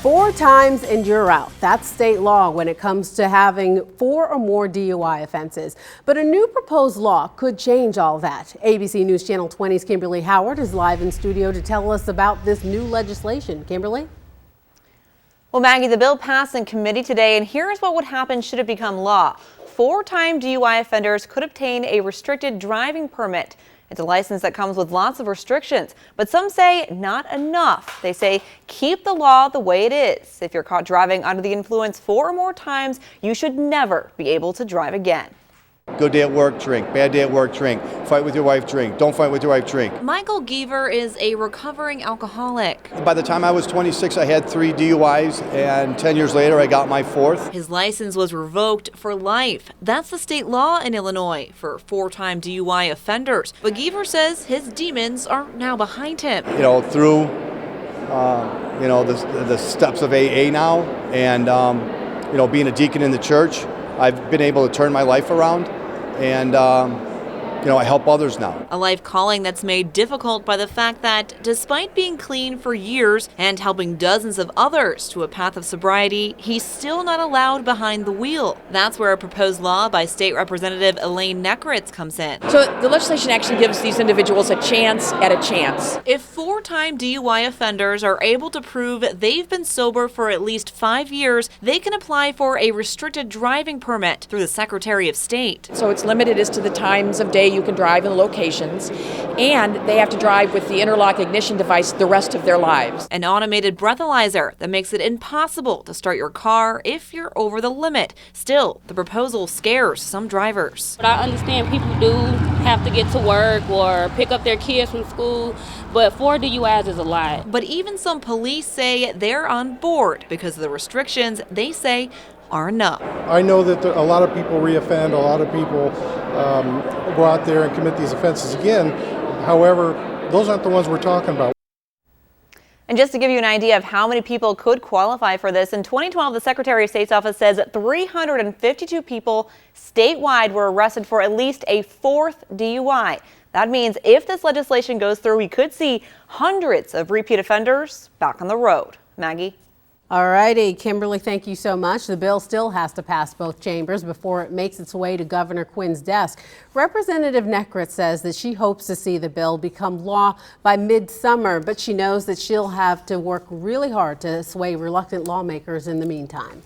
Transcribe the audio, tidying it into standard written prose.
4 times and you're out. That's state law when it comes to having 4 or more DUI offenses. But a new proposed law could change all that. ABC News Channel 20's Kimberly Howard is live in studio to tell us about this new legislation. Kimberly? Well, Maggie, the bill passed in committee today, and here's what would happen should it become law. 4-time DUI offenders could obtain a restricted driving permit. It's a license that comes with lots of restrictions, but some say not enough. They say keep the law the way it is. If you're caught driving under the influence 4 or more times, you should never be able to drive again. Good day at work, drink. Bad day at work, drink. Fight with your wife, drink. Don't fight with your wife, drink. Michael Geaver is a recovering alcoholic. By the time I was 26, I had 3 DUIs, and 10 years later, I got my 4th. His license was revoked for life. That's the state law in Illinois for 4-time DUI offenders. But Geaver says his demons are now behind him. Through, the steps of AA now, and, being a deacon in the church, I've been able to turn my life around. And, I help others now. A life calling that's made difficult by the fact that despite being clean for years and helping dozens of others to a path of sobriety, he's still not allowed behind the wheel. That's where a proposed law by State Representative Elaine Neckritz comes in. So the legislation actually gives these individuals a chance at a chance. If 4-time DUI offenders are able to prove they've been sober for at least 5 years, they can apply for a restricted driving permit through the Secretary of State. So it's limited as to the times of day you can drive in the locations, and they have to drive with the interlock ignition device the rest of their lives. An automated breathalyzer that makes it impossible to start your car if you're over the limit. Still, the proposal scares some drivers. But I understand people do have to get to work or pick up their kids from school, but 4 DUIs is a lot. But even some police say they're on board because of the restrictions they say are enough. I know that a lot of people reoffend, a lot of people go out there and commit these offenses again. However, those aren't the ones we're talking about. And just to give you an idea of how many people could qualify for this, in 2012, the Secretary of State's office says that 352 people statewide were arrested for at least a 4th DUI. That means if this legislation goes through, we could see hundreds of repeat offenders back on the road. Maggie? All righty, Kimberly, thank you so much. The bill still has to pass both chambers before it makes its way to Governor Quinn's desk. Representative Neckritz says that she hopes to see the bill become law by midsummer, but she knows that she'll have to work really hard to sway reluctant lawmakers in the meantime.